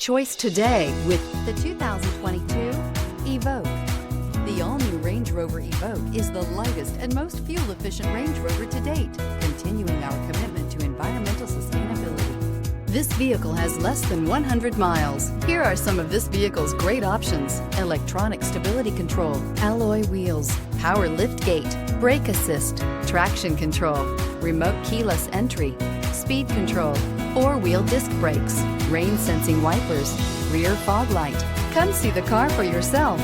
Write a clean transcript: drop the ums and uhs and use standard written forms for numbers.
choice today with the 2022 Evoque. The all-new Range Rover Evoque is the lightest and most fuel-efficient Range Rover to date, continuing our commitment to environmental sustainability. This vehicle has less than 100 miles. Here are some of this vehicle's great options: electronic stability control, alloy wheels, power liftgate, brake assist, traction control, remote keyless entry, speed control, four-wheel disc brakes, rain sensing wipers, rear fog light. Come see the car for yourself.